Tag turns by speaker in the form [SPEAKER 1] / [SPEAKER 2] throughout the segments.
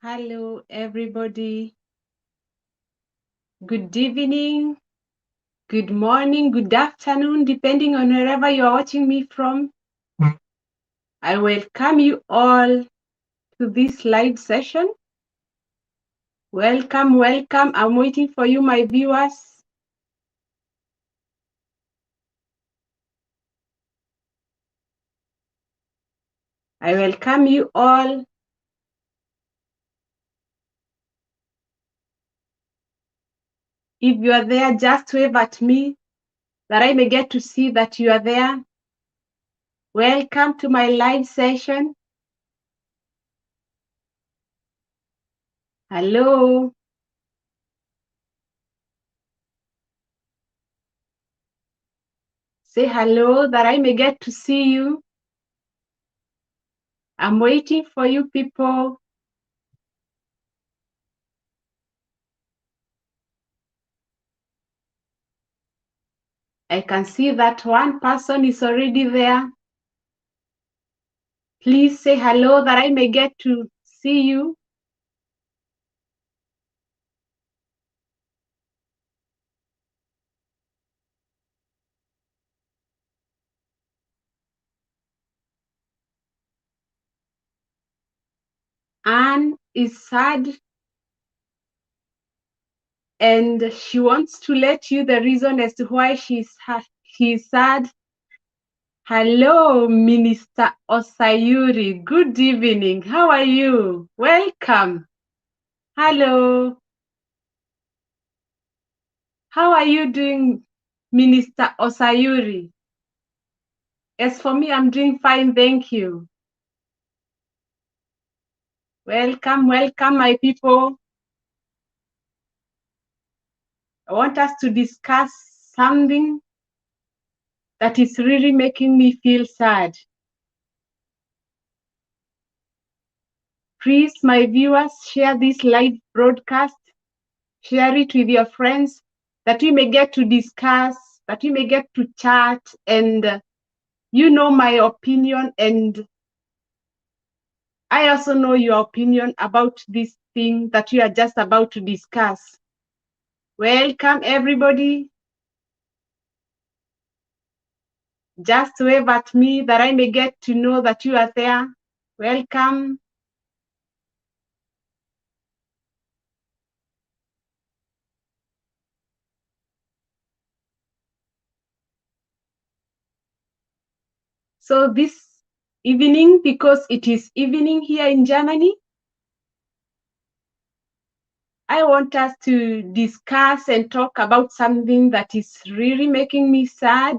[SPEAKER 1] Hello, everybody. Good evening, good morning, good afternoon, depending on wherever you are watching me from. I welcome you all to this live session. Welcome, welcome. I'm waiting for you, my viewers. I welcome you all. If you are there, just wave at me that I may get to see that you are there. Welcome to my live session. Hello. Say hello that I may get to see you. I'm waiting for you, people. I can see that one person is already there. Please say hello that I may get to see you. Anne is sad and she wants to let you the reason as to why she's sad. Hello, Minister Osayuri. Good evening. How are you? Welcome. Hello. How are you doing, Minister Osayuri? As for me, I'm doing fine, thank you. Welcome, welcome, my people. I want us to discuss something that is really making me feel sad. Please, my viewers, share this live broadcast, share it with your friends, that we may get to discuss, that we may get to chat, and you know my opinion, and I also know your opinion about this thing that we are just about to discuss. Welcome, everybody. Just wave at me that I may get to know that you are there. Welcome. So this evening, because it is evening here in Germany, I want us to discuss and talk about something that is really making me sad.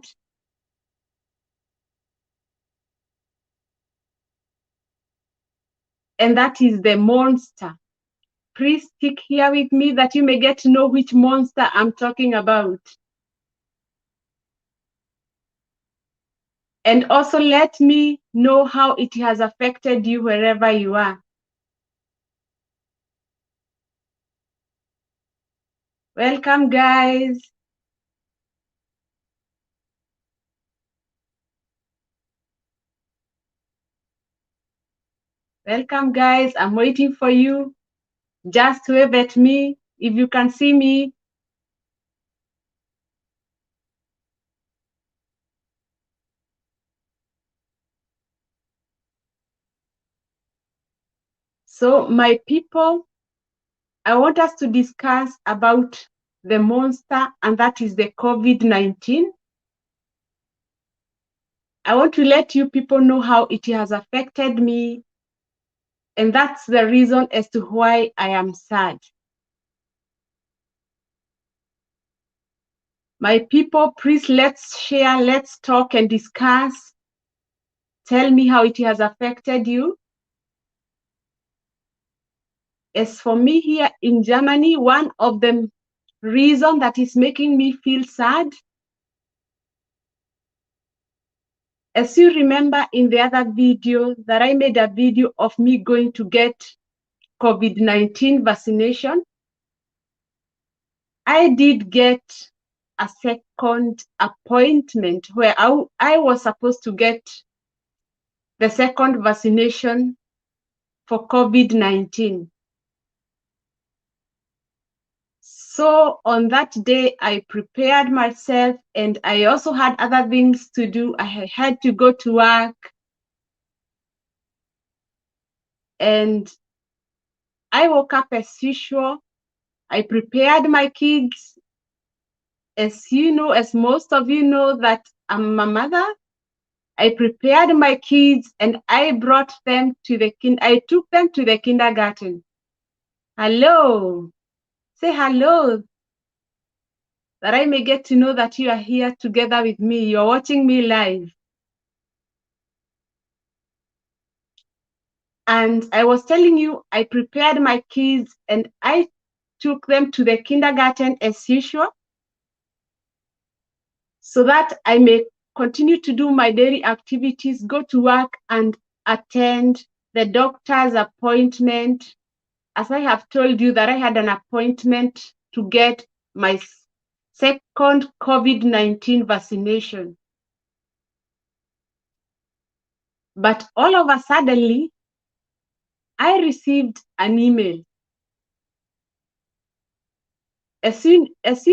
[SPEAKER 1] And that is the monster. Please stick here with me that you may get to know which monster I'm talking about. And also let me know how it has affected you wherever you are. Welcome, guys. Welcome, guys. I'm waiting for you. Just wave at me if you can see me. So, my people, I want us to discuss about the monster, and that is the COVID-19. I want to let you people know how it has affected me, and that's the reason as to why I am sad. My people, please let's share, let's talk and discuss. Tell me how it has affected you. As for me here in Germany, one of the reasons that is making me feel sad, as you remember in the other video that I made a video of me going to get COVID-19 vaccination, I did get a second appointment where I was supposed to get the second vaccination for COVID-19. So on that day, I prepared myself, and I also had other things to do. I had to go to work, and I woke up as usual. I prepared my kids. As you know, as most of you know, that I'm a mother. I prepared my kids and I brought them to I took them to the kindergarten. Hello. Say hello, that I may get to know that you are here together with me. You're watching me live. And I was telling you, I prepared my kids and I took them to the kindergarten as usual, so that I may continue to do my daily activities, go to work and attend the doctor's appointment. As I have told you that I had an appointment to get my second COVID-19 vaccination. But all of a sudden, I received an email. As you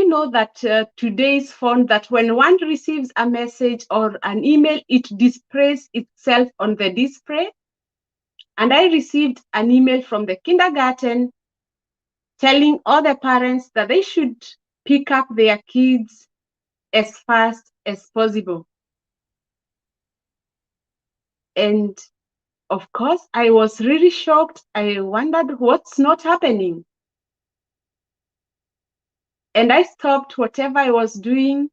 [SPEAKER 1] know that today's phone, that when one receives a message or an email, it displays itself on the display. And I received an email from the kindergarten telling all the parents that they should pick up their kids as fast as possible. And of course, I was really shocked. I wondered what's not happening. And I stopped whatever I was doing.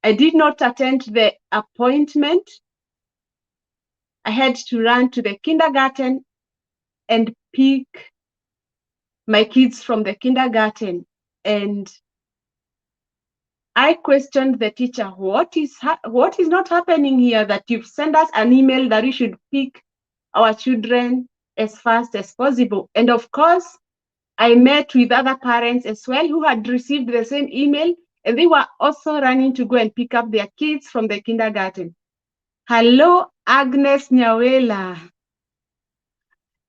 [SPEAKER 1] I did not attend the appointment. I had to run to the kindergarten and pick my kids from the kindergarten. And I questioned the teacher, what is not happening here, that you've sent us an email that we should pick our children as fast as possible. And of course, I met with other parents as well who had received the same email, and they were also running to go and pick up their kids from the kindergarten. Hello, Agnes Nyawela.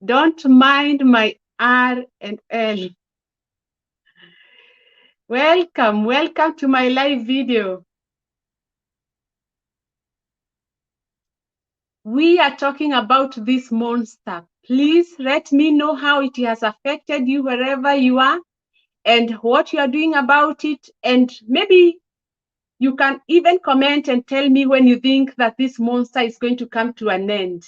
[SPEAKER 1] Don't mind my R and L. Welcome to my live video. We are talking about this monster. Please let me know how it has affected you wherever you are and what you are doing about it. And maybe you can even comment and tell me when you think that this monster is going to come to an end.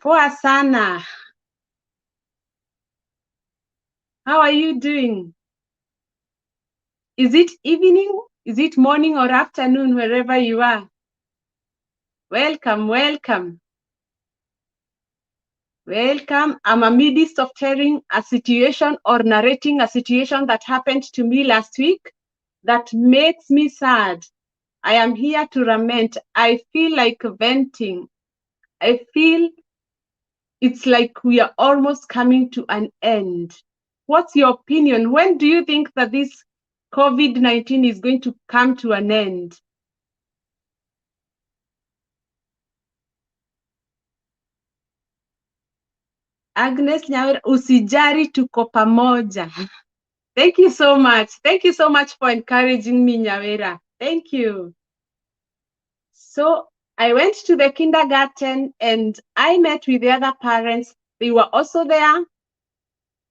[SPEAKER 1] Poa sana. How are you doing? Is it evening? Is it morning or afternoon wherever you are? Welcome. Welcome. I'm amidst of telling a situation or narrating a situation that happened to me last week that makes me sad. I am here to lament. I feel like venting. I feel it's like we are almost coming to an end. What's your opinion? When do you think that this COVID-19 is going to come to an end? Agnes Nyawera, usijari, tuko pamoja. Thank you so much. Thank you so much for encouraging me, Nyawera. Thank you. So I went to the kindergarten and I met with the other parents. They were also there,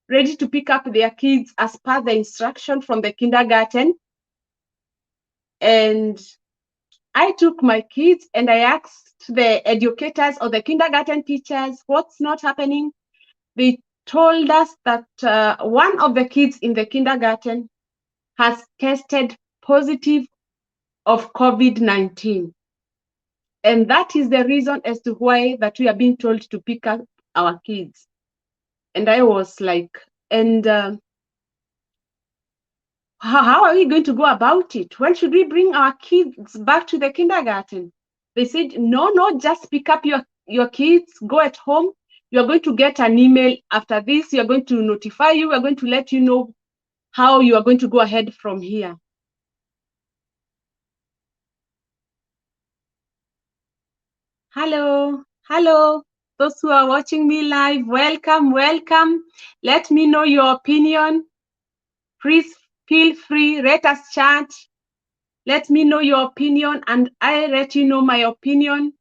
[SPEAKER 1] ready to pick up their kids as per the instruction from the kindergarten. And I took my kids and I asked the educators or the kindergarten teachers what's not happening. They told us that one of the kids in the kindergarten has tested positive of COVID-19. And that is the reason as to why that we are being told to pick up our kids. And I was like, and how are we going to go about it? When should we bring our kids back to the kindergarten? They said, no, just pick up your kids, go at home. You're going to get an email after this. You're going to notify you. We're going to let you know how you are going to go ahead from here. Hello. Those who are watching me live, welcome, welcome. Let me know your opinion. Please feel free, let us chat. Let me know your opinion and I let you know my opinion.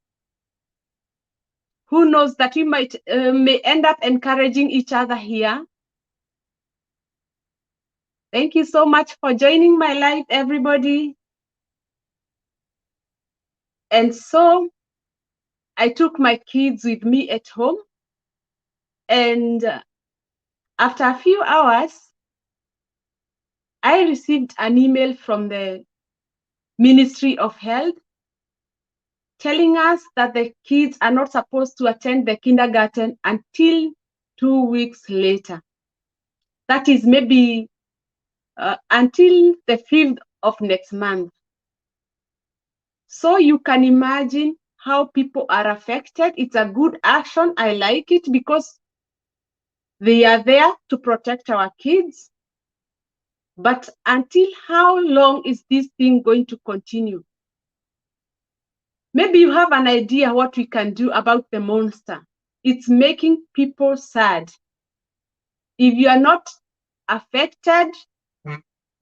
[SPEAKER 1] Who knows that we may end up encouraging each other here. Thank you so much for joining my live, everybody. And so I took my kids with me at home. And after a few hours, I received an email from the Ministry of Health telling us that the kids are not supposed to attend the kindergarten until 2 weeks later. That is maybe until the 5th of next month. So you can imagine how people are affected. It's a good action. I like it because they are there to protect our kids. But until how long is this thing going to continue? Maybe you have an idea what we can do about the monster. It's making people sad. If you are not affected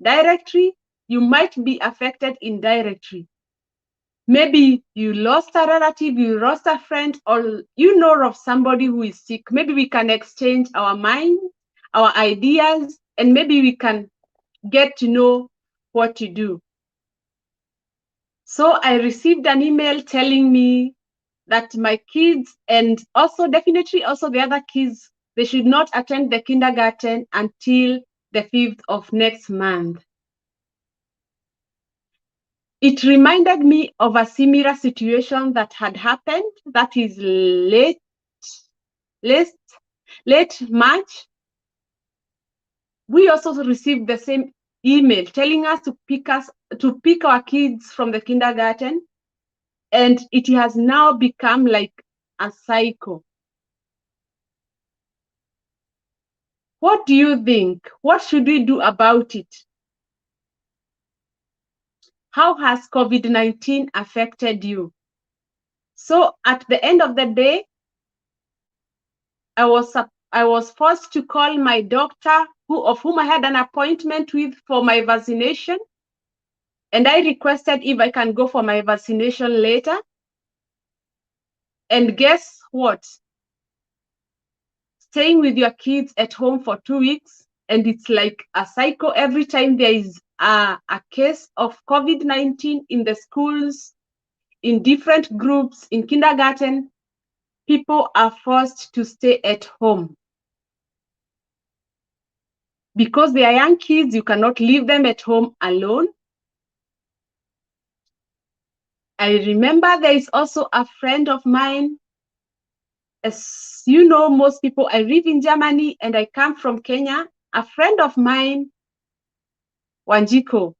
[SPEAKER 1] directly, you might be affected indirectly. Maybe you lost a relative, you lost a friend, or you know of somebody who is sick. Maybe we can exchange our minds, our ideas, and maybe we can get to know what to do. So I received an email telling me that my kids, and also definitely also the other kids, they should not attend the kindergarten until the 5th of next month. It reminded me of a similar situation that had happened, that is late March. We also received the same email telling us to pick our kids from the kindergarten, and it has now become like a cycle. What do you think? What should we do about it? How has COVID-19 affected you? So at the end of the day, I was forced to call my doctor, of whom I had an appointment with for my vaccination. And I requested if I can go for my vaccination later. And guess what? Staying with your kids at home for 2 weeks, and it's like a cycle. Every time there is a case of COVID-19 in the schools, in different groups, in kindergarten, people are forced to stay at home. Because they are young kids, you cannot leave them at home alone. I remember there is also a friend of mine. As you know, most people, I live in Germany and I come from Kenya. A friend of mine, Wanjiko,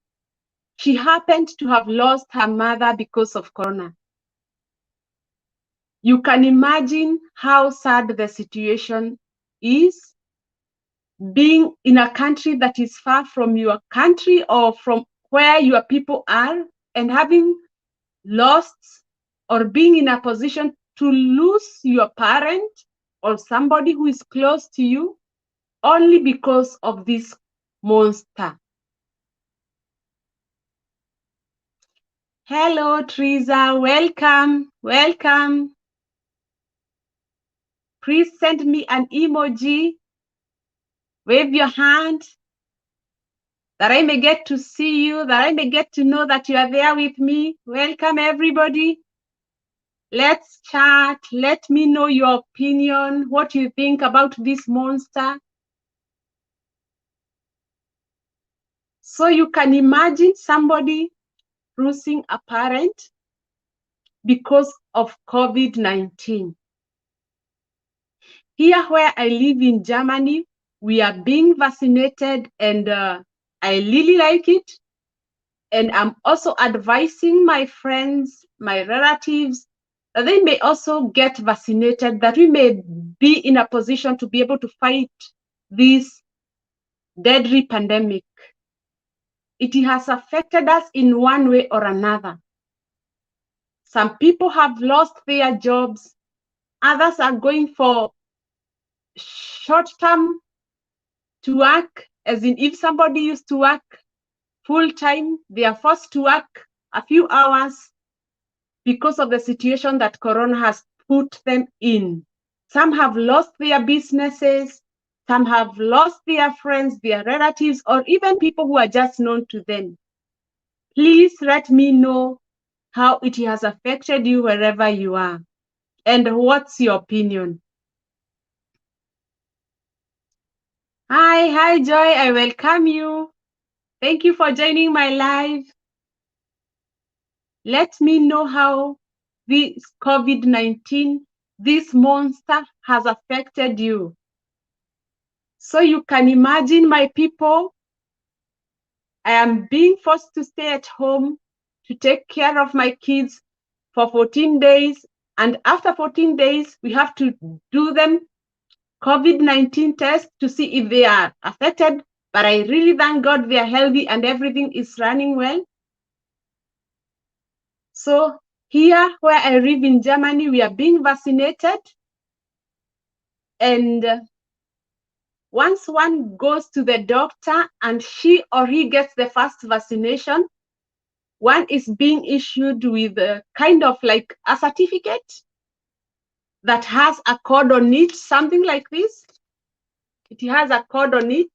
[SPEAKER 1] she happened to have lost her mother because of corona. You can imagine how sad the situation is, being in a country that is far from your country or from where your people are, and having lost or being in a position to lose your parent or somebody who is close to you only because of this monster. Hello, Teresa. Welcome. Welcome. Please send me an emoji. Wave your hand that I may get to see you, that I may get to know that you are there with me. Welcome, everybody. Let's chat. Let me know your opinion, what you think about this monster. So you can imagine somebody losing a parent because of COVID-19. Here where I live in Germany, we are being vaccinated, and I really like it. And I'm also advising my friends, my relatives, that they may also get vaccinated, that we may be in a position to be able to fight this deadly pandemic. It has affected us in one way or another. Some people have lost their jobs. Others are going for short term to work, as in if somebody used to work full time, they are forced to work a few hours because of the situation that Corona has put them in. Some have lost their businesses, some have lost their friends, their relatives, or even people who are just known to them. Please let me know how it has affected you wherever you are, and what's your opinion. Hi, Joy, I welcome you. Thank you for joining my live. Let me know how this COVID-19, this monster, has affected you. So you can imagine, my people, I am being forced to stay at home to take care of my kids for 14 days. And after 14 days, we have to do them COVID-19 test to see if they are affected. But I really thank God they are healthy and everything is running well. So here where I live in Germany, we are being vaccinated. And once one goes to the doctor and she or he gets the first vaccination, one is being issued with a kind of like a certificate that has a code on it, something like this. It has a code on it.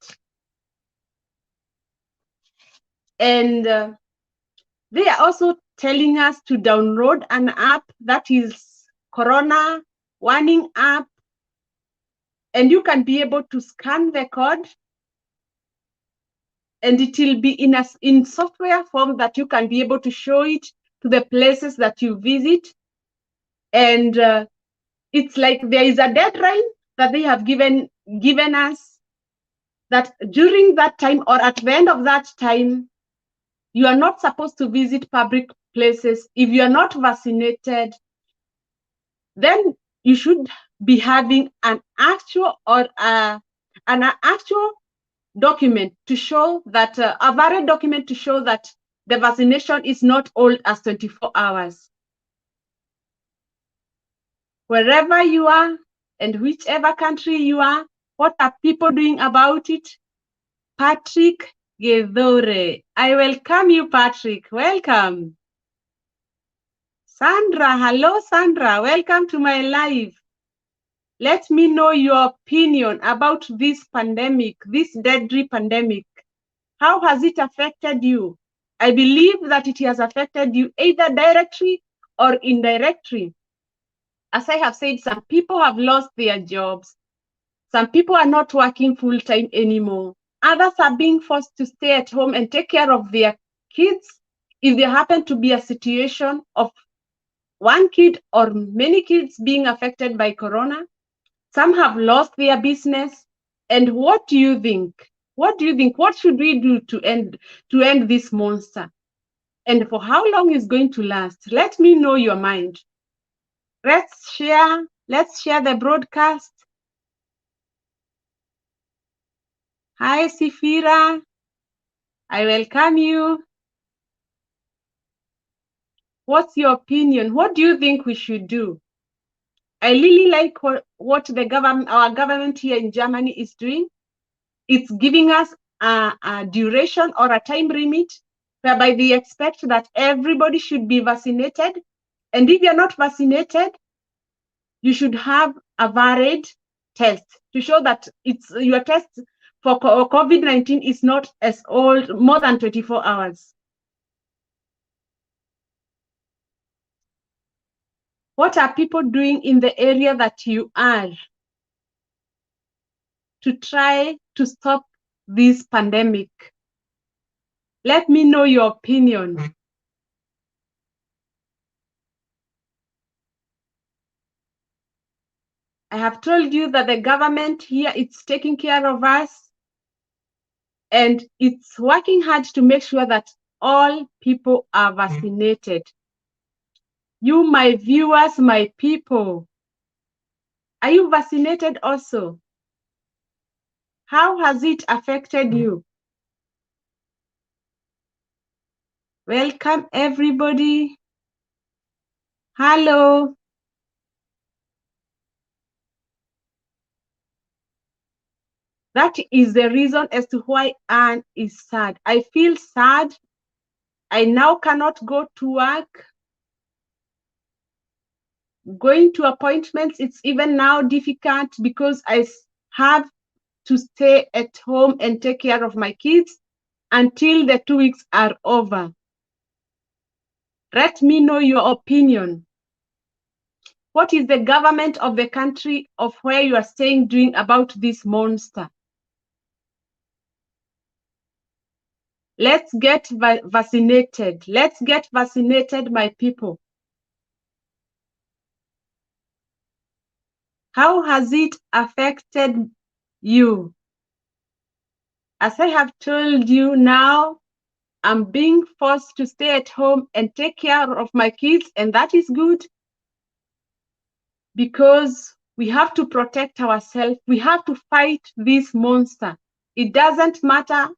[SPEAKER 1] And they are also telling us to download an app that is Corona Warning app. And you can be able to scan the code, and it will be in software form that you can be able to show it to the places that you visit. And it's like there is a deadline that they have given us, that during that time or at the end of that time, you are not supposed to visit public places. If you are not vaccinated, then you should be having an actual document to show that, a valid document to show that the vaccination is not old as 24 hours. Wherever you are and whichever country you are, what are people doing about it? Patrick Gedore. I welcome you, Patrick. Welcome. Sandra, hello, Sandra. Welcome to my live. Let me know your opinion about this pandemic, this deadly pandemic. How has it affected you? I believe that it has affected you either directly or indirectly. As I have said, some people have lost their jobs. Some people are not working full time anymore. Others are being forced to stay at home and take care of their kids if there happen to be a situation of one kid or many kids being affected by Corona. Some have lost their business. And what do you think? What do you think? What should we do to end this monster? And for how long is going to last? Let me know your mind. Let's share the broadcast. Hi, Sifira. I welcome you. What's your opinion? What do you think we should do? I really like what our government here in Germany is doing. It's giving us a duration or a time limit whereby they expect that everybody should be vaccinated. And if you're not vaccinated, you should have a valid test to show that your test for COVID-19 is not as old, more than 24 hours. What are people doing in the area that you are to try to stop this pandemic? Let me know your opinion. I have told you that the government here is taking care of us, and it's working hard to make sure that all people are vaccinated. You, my viewers, my people, are you vaccinated also? How has it affected you? Welcome, everybody. Hello. That is the reason as to why Anne is sad. I feel sad. I now cannot go to work. Going to appointments, it's even now difficult because I have to stay at home and take care of my kids until the 2 weeks are over. Let me know your opinion. What is the government of the country of where you are staying doing about this monster? Let's get vaccinated. Let's get vaccinated, my people. How has it affected you? As I have told you now, I'm being forced to stay at home and take care of my kids, and that is good because we have to protect ourselves. We have to fight this monster. It doesn't matter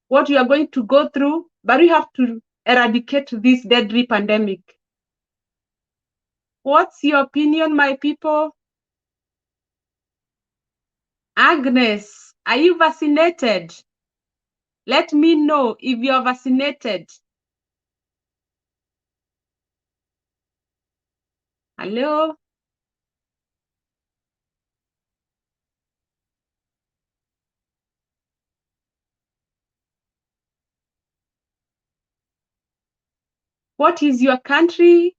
[SPEAKER 1] what you are going to go through, but we have to eradicate this deadly pandemic. What's your opinion, my people? Agnes, are you vaccinated? Let me know if you're vaccinated. Hello? What is your country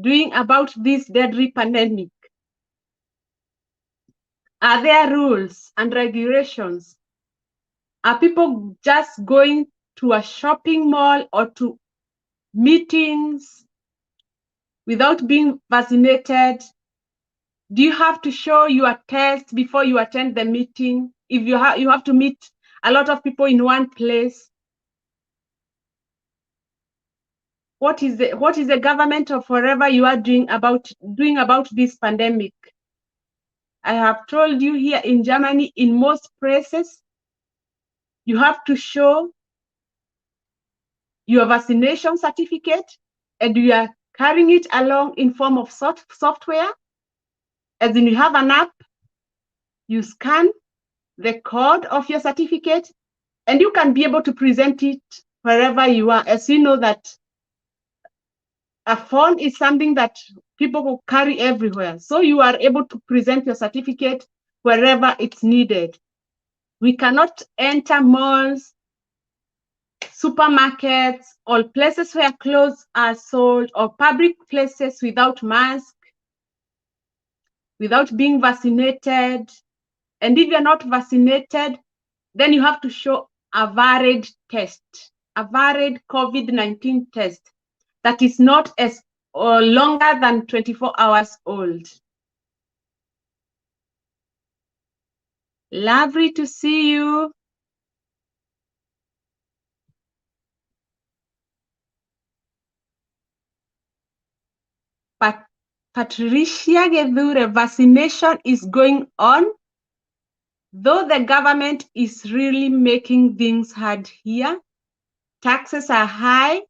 [SPEAKER 1] doing about this deadly pandemic? Are there rules and regulations? Are people just going to a shopping mall or to meetings without being vaccinated? Do you have to show your test before you attend the meeting? If you have to meet a lot of people in one place. What is the government of wherever you are doing about this pandemic? I have told you here in Germany, in most places, you have to show your vaccination certificate, and you are carrying it along in form of software. As in, you have an app, you scan the code of your certificate, and you can be able to present it wherever you are. As you know that a phone is something that people will carry everywhere. So you are able to present your certificate wherever it's needed. We cannot enter malls, supermarkets, or places where clothes are sold, or public places without mask, without being vaccinated. And if you're not vaccinated, then you have to show a valid test, a valid COVID-19 test that is not as or longer than 24 hours old. Lovely to see you. But Patricia Gethure, vaccination is going on, though the government is really making things hard here. Taxes are high,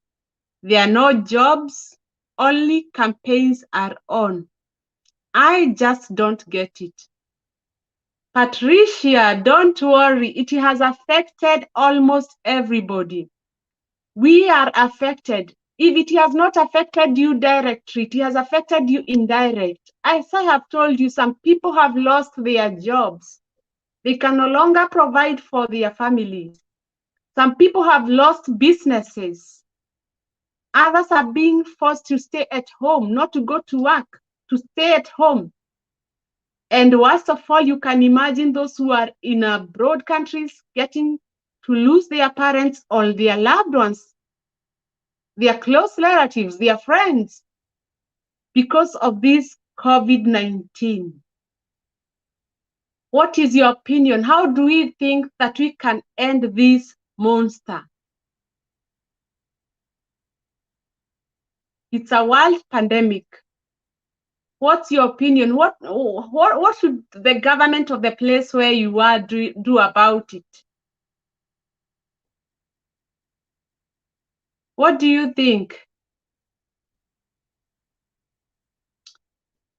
[SPEAKER 1] there are no jobs, only campaigns are on. I just don't get it. Patricia, don't worry, it has affected almost everybody. We are affected. If it has not affected you directly, it has affected you indirect. As I have told you, some people have lost their jobs. They can no longer provide for their families. Some people have lost businesses. Others are being forced to stay at home, not to go to work, to stay at home. And worst of all, you can imagine those who are in abroad countries getting to lose their parents or their loved ones, their close relatives, their friends, because of this COVID-19. What is your opinion? How do we think that we can end this monster? It's a world pandemic. What's your opinion? What should the government of the place where you are do about it? What do you think?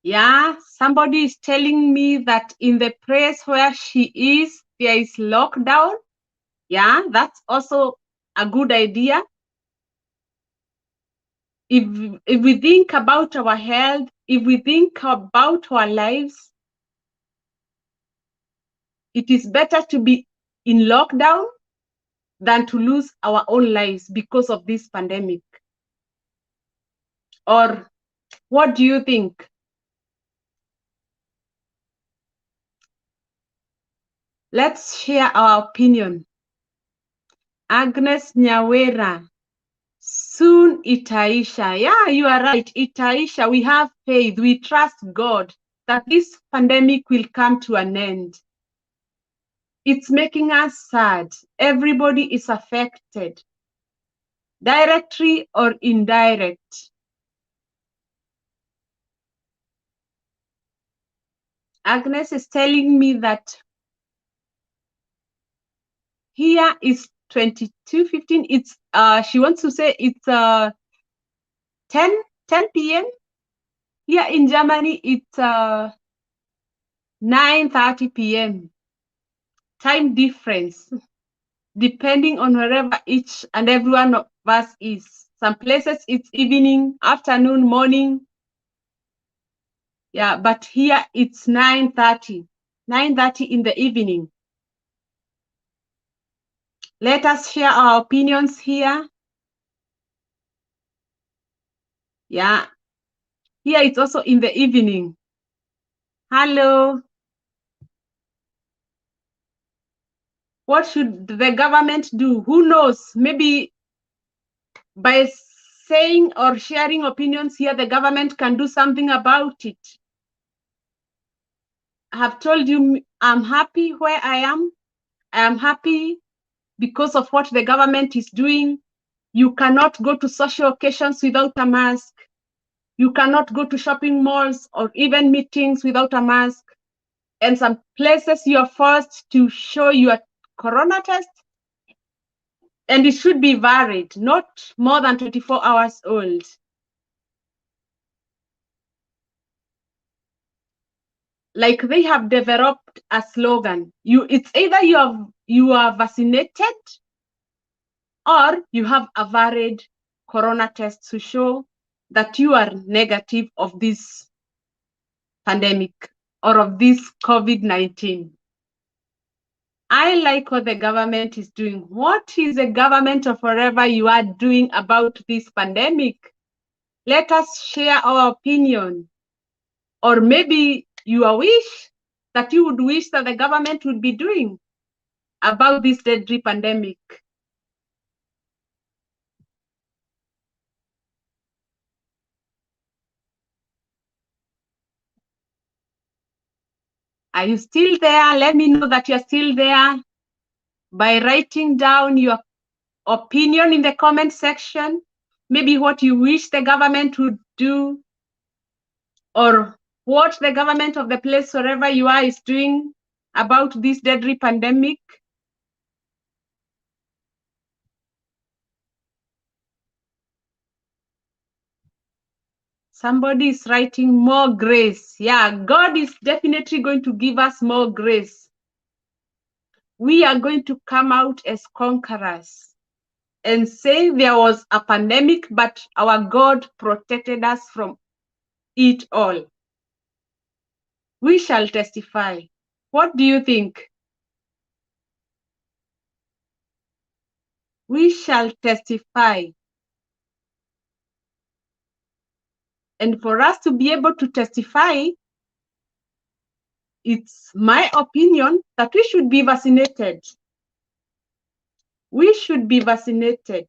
[SPEAKER 1] Yeah, somebody is telling me that in the place where she is, there is lockdown. Yeah, that's also a good idea. If we think about our health, if we think about our lives, it is better to be in lockdown than to lose our own lives because of this pandemic. Or what do you think? Let's share our opinion. Agnes Nyawera, soon itaisha. Yeah, you are right. Itaisha. We have faith. We trust God that this pandemic will come to an end. It's making us sad. Everybody is affected, directly or indirect. Agnes is telling me that here is 22:15. It's she wants to say it's 10 p.m. Here in Germany, it's 9:30 p.m. Time difference, depending on wherever each and every one of us is. Some places it's evening, afternoon, morning. Yeah, but here it's 9:30 in the evening. Let us share our opinions here. Yeah, here it's also in the evening. Hello. What should the government do? Who knows? Maybe by saying or sharing opinions here, the government can do something about it. I have told you I'm happy where I am. I am happy because of what the government is doing. You cannot go to social occasions without a mask. You cannot go to shopping malls or even meetings without a mask. And some places you are forced to show your corona test, and it should be valid, not more than 24 hours old. Like they have developed a slogan. It's either you are vaccinated or you have a valid corona test to show that you are negative of this pandemic or of this COVID-19. I like what the government is doing. What is the government of wherever you are doing about this pandemic? Let us share our opinion. Or maybe your wish that you would wish that the government would be doing about this deadly pandemic. Are you still there? Let me know that you're still there by writing down your opinion in the comment section, maybe what you wish the government would do, or what the government of the place wherever you are is doing about this deadly pandemic. Somebody is writing more grace. Yeah, God is definitely going to give us more grace. We are going to come out as conquerors and say there was a pandemic, but our God protected us from it all. We shall testify. What do you think? We shall testify. And for us to be able to testify, it's my opinion that we should be vaccinated. We should be vaccinated.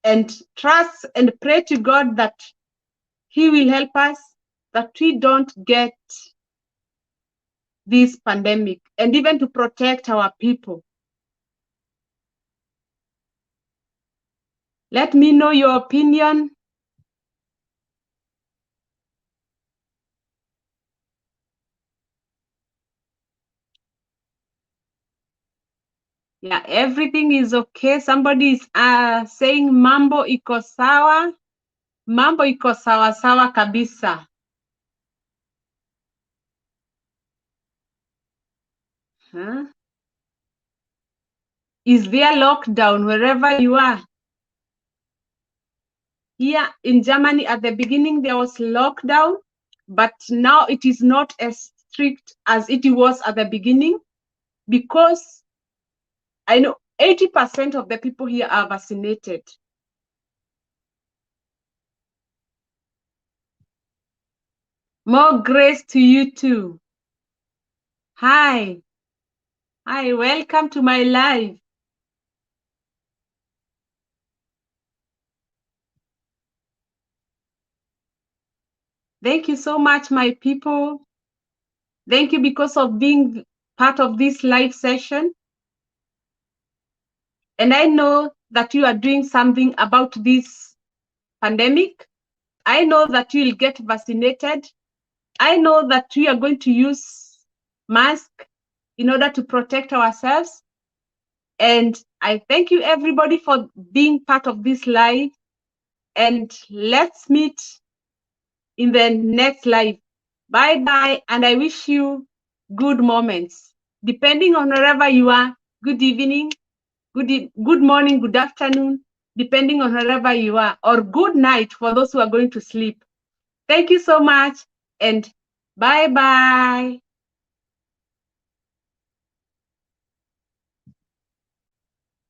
[SPEAKER 1] And trust and pray to God that He will help us, that we don't get this pandemic, and even to protect our people. Let me know your opinion. Yeah, everything is okay. Somebody is saying mambo iko sawa. Mambo iko sawa sawa kabisa. Huh? Is there lockdown wherever you are? Here in Germany, at the beginning, there was lockdown, but now it is not as strict as it was at the beginning, because I know 80% of the people here are vaccinated. More grace to you too. Hi. Hi, welcome to my live. Thank you so much, my people. Thank you because of being part of this live session. And I know that you are doing something about this pandemic. I know that you will get vaccinated. I know that we are going to use mask in order to protect ourselves. And I thank you everybody for being part of this live. And let's meet in the next live. Bye bye, and I wish you good moments. Depending on wherever you are, good evening, good morning, good afternoon, depending on wherever you are, or good night for those who are going to sleep. Thank you so much, and bye bye.